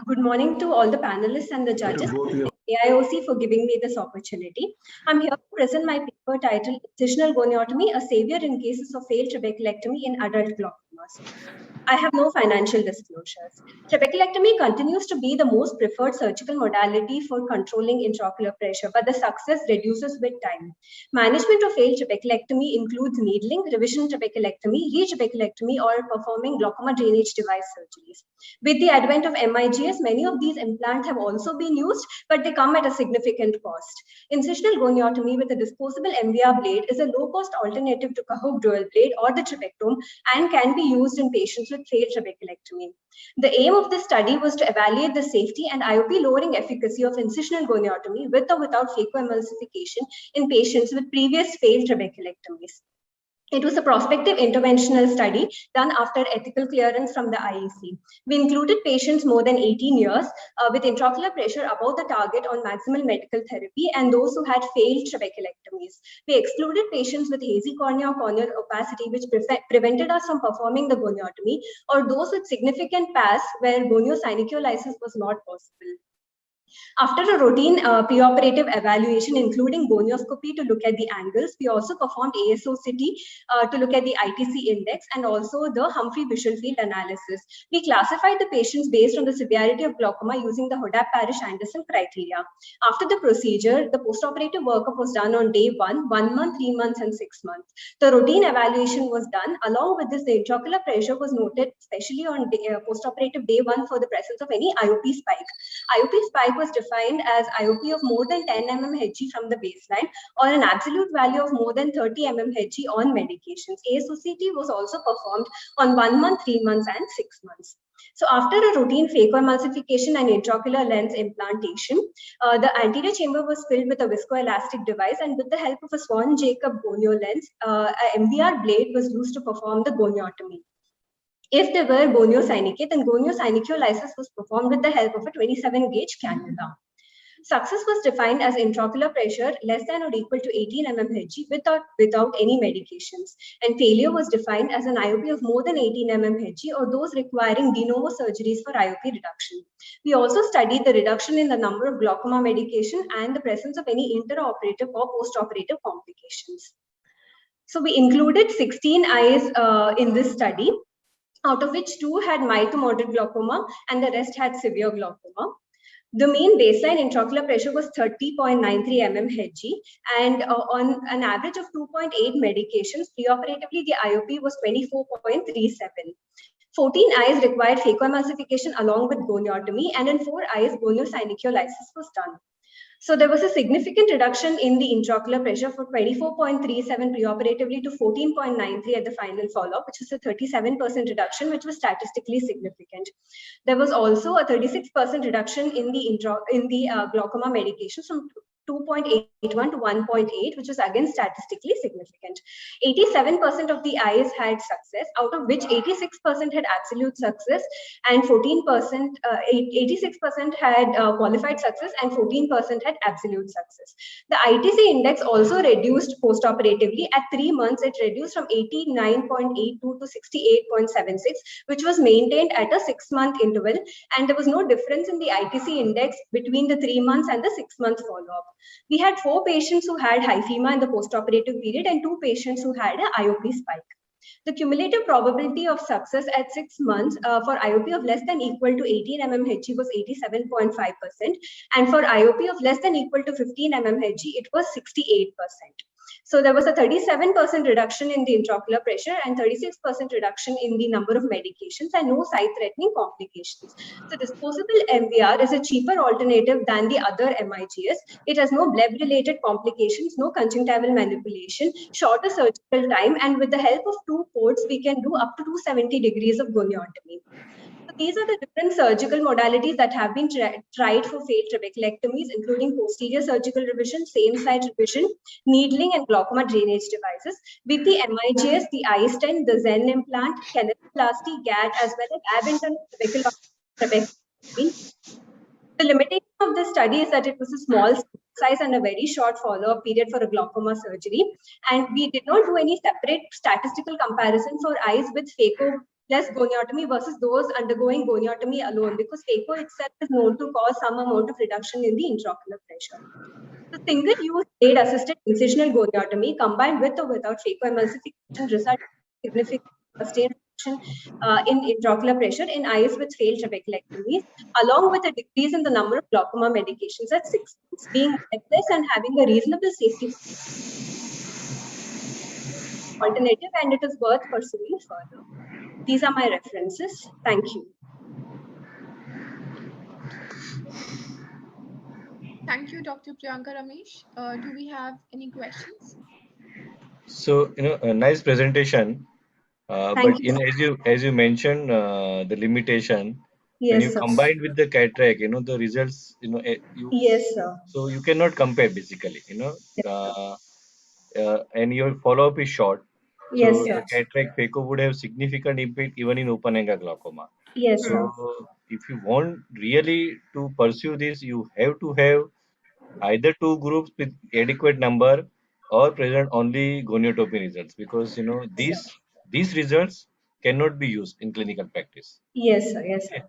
Good morning to all the panelists and the judges. AIOC for giving me this opportunity. I'm here to present my paper titled Incisional Goniotomy, a Savior in Cases of Failed Trabeculectomy in Adult Glaucomas. I have no financial disclosures. Trabeculectomy continues to be the most preferred surgical modality for controlling intraocular pressure, but the success reduces with time. Management of failed trabeculectomy includes needling, revision trabeculectomy, re-trabeculectomy, or performing glaucoma drainage device surgeries. With the advent of MIGS, many of these implants have also been used, but they come at a significant cost. Incisional goniotomy with a disposable MVR blade is a low-cost alternative to Cahoog dual blade or the trabectome and can be used in patients with failed trabeculectomy. The aim of this study was to evaluate the safety and IOP-lowering efficacy of incisional goniotomy with or without phacoemulsification in patients with previous failed trabeculectomies. It was a prospective interventional study done after ethical clearance from the IEC. We included patients more than 18 years with intraocular pressure above the target on maximal medical therapy and those who had failed trabeculectomies. We excluded patients with hazy cornea or corneal opacity, which prevented us from performing the goniotomy, or those with significant PAS where goniosynechiolysis was not possible. After a routine preoperative evaluation, including gonioscopy to look at the angles, we also performed ASOCT to look at the ITC index and also the Humphrey visual field analysis. We classified the patients based on the severity of glaucoma using the Hodapp-Parrish-Anderson criteria. After the procedure, the postoperative workup was done on day 1, 1 month, 3 months, and 6 months. The routine evaluation was done. Along with this, the intraocular pressure was noted, especially on postoperative day 1 for the presence of any IOP spike. IOP spike was defined as IOP of more than 10 mmHg from the baseline or an absolute value of more than 30 mmHg on medications. ASOCT was also performed on 1 month, 3 months, and 6 months. So after a routine phacoemulsification and intraocular lens implantation, the anterior chamber was filled with a viscoelastic device, and with the help of a Swan-Jacob gonio lens, a MVR blade was used to perform the goniotomy. If they were goniosynechate, then goniosynechiolysis was performed with the help of a 27-gauge cannula. Success was defined as intraocular pressure less than or equal to 18 mmHg without any medications. And failure was defined as an IOP of more than 18 mmHg or those requiring de novo surgeries for IOP reduction. We also studied the reduction in the number of glaucoma medication and the presence of any intraoperative or postoperative complications. So we included 16 eyes in this study, out of which 2 had mild to moderate glaucoma and the rest had severe glaucoma. The mean baseline intraocular pressure was 30.93 mmHg, and on an average of 2.8 medications, preoperatively the IOP was 24.37. 14 eyes required phacoemulsification along with goniotomy, and in 4 eyes, goniosynechiolysis was done. So there was a significant reduction in the intraocular pressure from 24.37 preoperatively to 14.93 at the final follow-up, which was a 37% reduction, which was statistically significant. There was also a 36% reduction in the glaucoma medications from 2.81 to 1.8, which was again statistically significant. 87% of the eyes had success, out of which 86% had absolute success and 86% had qualified success and 14% had absolute success. The ITC index also reduced postoperatively. At 3 months, it reduced from 89.82 to 68.76, which was maintained at a 6-month interval, and there was no difference in the ITC index between the 3 months and the 6-month follow-up. We had 4 patients who had hyphema in the postoperative period and 2 patients who had an IOP spike. The cumulative probability of success at 6 months for IOP of less than equal to 18 mmHg was 87.5%, and for IOP of less than equal to 15 mmHg, it was 68%. So there was a 37% reduction in the intraocular pressure and 36% reduction in the number of medications and no sight-threatening complications. So disposable MVR is a cheaper alternative than the other MIGS. It has no bleb-related complications, no conjunctival manipulation, shorter surgical time, and with the help of 2 ports, we can do up to 270 degrees of goniotomy. So these are the different surgical modalities that have been tried for failed trabeculectomies, including posterior surgical revision, same-site revision, needling, and glaucoma drainage devices. With the MIGS, the iStent, the Zen implant, canaloplasty, GAD, as well as ab internal trabeculectomy. The limitation of this study is that it was a small size and a very short follow-up period for a glaucoma surgery, and we did not do any separate statistical comparison for eyes with phaco less goniotomy versus those undergoing goniotomy alone, because phaco itself is known to cause some amount of reduction in the intraocular pressure. So single-use aid-assisted incisional goniotomy combined with or without phacoemulsification results in significant sustained reduction in intraocular pressure in eyes with failed trabeculectomies, along with a decrease in the number of glaucoma medications at 6 months, being effective and having a reasonable safety alternative, and it is worth pursuing further. These are my references. Thank you. Thank you, Dr. Priyanka Ramesh. Do we have any questions? So, a nice presentation. Thank But you. as you mentioned, the limitation when you Yes, sir. combine with the cataract, the results, Yes, sir. so you cannot compare basically, Yes, sir. and your follow-up is short. Yes, So sir. the cataract phaco would have significant impact even in open angle glaucoma. Yes, So sir. if you want really to pursue this, you have to have either two groups with adequate number or present only goniotopy results, because Yes, sir. these results cannot be used in clinical practice. Yes, sir. Yes, sir.